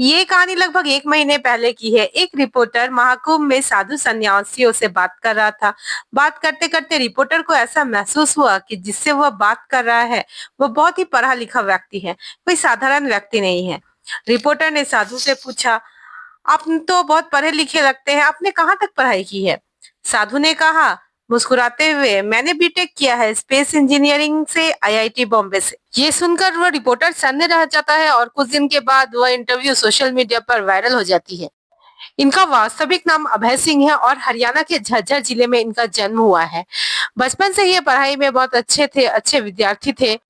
ये कहानी लगभग 1 महीने पहले की है। एक रिपोर्टर महाकुंभ में साधु सन्यासियों से बात कर रहा था। बात करते-करते रिपोर्टर को ऐसा महसूस हुआ कि जिससे वह बात कर रहा है, वो बहुत ही पढ़ा-लिखा व्यक्ति है, कोई साधारण व्यक्ति नहीं है। रिपोर्टर ने साधु से पूछा, "आप तो बहुत पढ़े-लिखे लगते हैं, आपने कहाँ तक पढ़ाई की है?" साधु ने कहा, मुस्कुराते हुए, "मैंने बीटेक किया है स्पेस इंजीनियरिंग से आईआईटी बॉम्बे से।" ये सुनकर वो रिपोर्टर सन्न रह जाता है और कुछ दिन के बाद वह इंटरव्यू सोशल मीडिया पर वायरल हो जाती है। इनका वास्तविक नाम अभय सिंह है और हरियाणा के झज्जर जिले में इनका जन्म हुआ है। बचपन से ये पढ़ाई में बहुत अच्छे थे, अच्छे विद्यार्थी थे।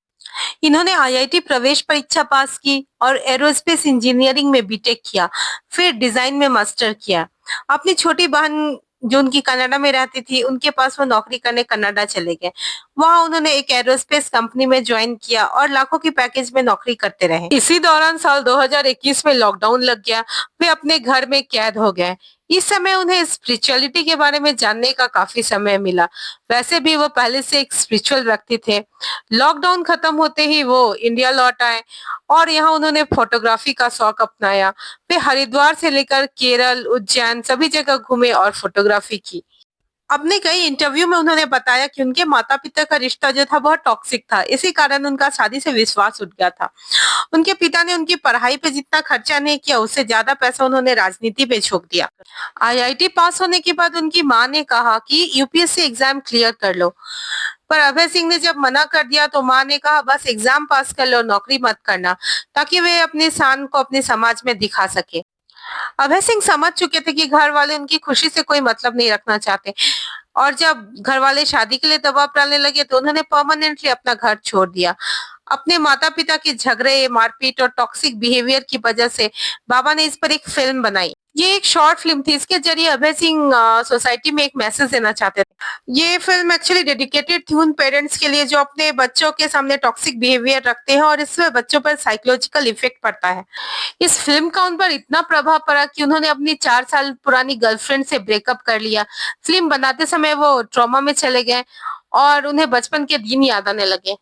इन्होंने आईआईटी प्रवेश परीक्षा पास की और एरोस्पेस इंजीनियरिंग में बीटेक किया, फिर डिजाइन में मास्टर किया। अपनी छोटी बहन जो उनकी कनाडा में रहती थी, उनके पास वो नौकरी करने कनाडा चले गए। वहाँ उन्होंने एक एरोस्पेस कंपनी में ज्वाइन किया और लाखों की पैकेज में नौकरी करते रहे। इसी दौरान साल 2021 में लॉकडाउन लग गया, वे अपने घर में कैद हो गए। इस समय उन्हें स्पिरिचुअलिटी के बारे में जानने का काफी समय मिला। वैसे भी वो पहले से एक स्पिरिचुअल व्यक्ति थे। लॉकडाउन खत्म होते ही वो इंडिया लौट आए और यहाँ उन्होंने फोटोग्राफी का शौक अपनाया। वे हरिद्वार से लेकर केरल, उज्जैन सभी जगह घूमे और फोटोग्राफी की। अपने कई इंटरव्यू में उन्होंने बताया कि उनके माता-पिता का रिश्ता जो था बहुत टॉक्सिक था। इसी कारण उनका शादी से विश्वास उठ गया था। उनके पिता ने उनकी पढ़ाई पे जितना खर्चा नहीं किया, उससे ज्यादा पैसा उन्होंने राजनीति पे झोंक दिया। आईआईटी पास होने के बाद उनकी माँ ने कहा कि यूपीएससी एग्जाम क्लियर कर लो। पर अभय सिंह ने जब मना कर दिया तो माँ ने कहा बस एग्जाम पास कर लो, नौकरी मत करना, ताकि वे अपनी शान को अपने समाज में दिखा सके। अभय सिंह समझ चुके थे कि घर वाले उनकी खुशी से कोई मतलब नहीं रखना चाहते और जब घर वाले शादी के लिए दबाव डालने लगे तो उन्होंने परमानेंटली अपना घर छोड़ दिया। अपने माता-पिता के झगड़े, मारपीट और टॉक्सिक बिहेवियर की वजह से बाबा ने इस पर एक फिल्म बनाई। ये एक शॉर्ट फिल्म थी। इसके जरिए अभय सिंह सोसाइटी में एक मैसेज देना चाहते थे। ये फिल्म एक्चुअली डेडिकेटेड थी उन पेरेंट्स के लिए जो अपने बच्चों के सामने टॉक्सिक बिहेवियर रखते हैं और इससे बच्चों पर साइकोलॉजिकल इफेक्ट पड़ता है। इस फिल्म का उन पर इतना प्रभाव पड़ा कि उन्होंने अपनी 4 साल पुरानी गर्लफ्रेंड से ब्रेकअप कर लिया। फिल्म बनाते समय वो ट्रॉमा में चले गए और उन्हें बचपन के दिन याद आने लगे।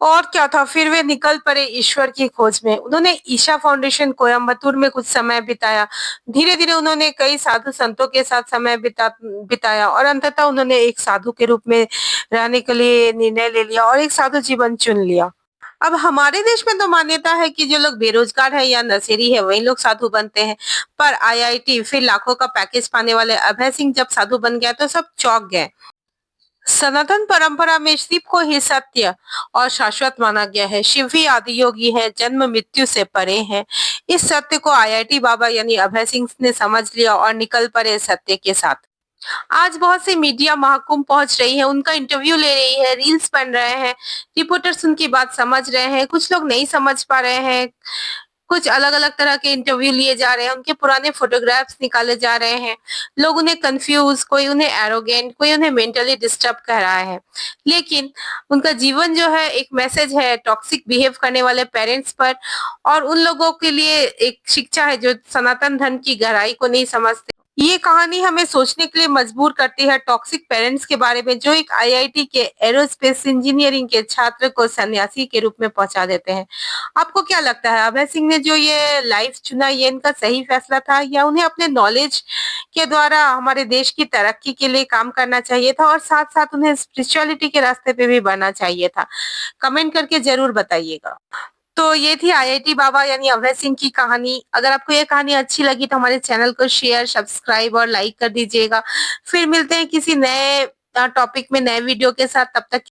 और क्या था, फिर वे निकल पड़े ईश्वर की खोज में। उन्होंने ईशा फाउंडेशन कोयम्बतूर में कुछ समय बिताया। धीरे-धीरे उन्होंने कई साधु संतों के साथ समय बिताया और अंततः उन्होंने एक साधु के रूप में रहने के लिए निर्णय ले लिया और एक साधु जीवन चुन लिया। अब हमारे देश में तो मान्यता है कि जो लोग बेरोजगार है या नशेड़ी है वही लोग साधु बनते हैं। पर आईआईटी फिर लाखों का पैकेज पाने वाले अभय सिंह जब साधु बन गया तो सब चौंक गए। सनातन परंपरा में शिव को ही सत्य और शाश्वत माना गया है। शिव ही आदि योगी है, जन्म मृत्यु से परे है। इस सत्य को आईआईटी बाबा यानी अभय सिंह ने समझ लिया और निकल पड़े सत्य के साथ। आज बहुत सी मीडिया महाकुंभ पहुंच रही है, उनका इंटरव्यू ले रही है, रील्स बन रहे हैं, रिपोर्टर्स उनकी बात समझ रहे हैं, कुछ लोग नहीं समझ पा रहे हैं, कुछ अलग-अलग तरह के इंटरव्यू लिए जा रहे हैं, उनके पुराने फोटोग्राफ्स निकाले जा रहे हैं। लोग उन्हें कन्फ्यूज, कोई उन्हें एरोगेंट, कोई उन्हें मेंटली डिस्टर्ब कह रहा है। लेकिन उनका जीवन जो है एक मैसेज है टॉक्सिक बिहेव करने वाले पेरेंट्स पर और उन लोगों के लिए एक शिक्षा है जो सनातन धर्म की गहराई को नहीं समझते। ये कहानी हमें सोचने के लिए मजबूर करती है टॉक्सिक पेरेंट्स के बारे में जो एक आईआईटी के एरोस्पेस इंजीनियरिंग के छात्र को सन्यासी के रूप में पहुंचा देते हैं। आपको क्या लगता है अभय सिंह ने जो ये लाइफ चुना ये इनका सही फैसला था या उन्हें अपने नॉलेज के द्वारा हमारे देश की तरक्की के लिए काम करना चाहिए था और साथ-साथ उन्हें स्पिरिचुअलिटी के रास्ते पे भी बढ़ना चाहिए था? कमेंट करके ज़रूर बताइएगा। तो ये थी आईआईटी बाबा यानी अभय सिंह की कहानी। अगर आपको ये कहानी अच्छी लगी तो हमारे चैनल को शेयर, सब्सक्राइब और लाइक कर दीजिएगा। फिर मिलते हैं किसी नए टॉपिक में नए वीडियो के साथ, तब तक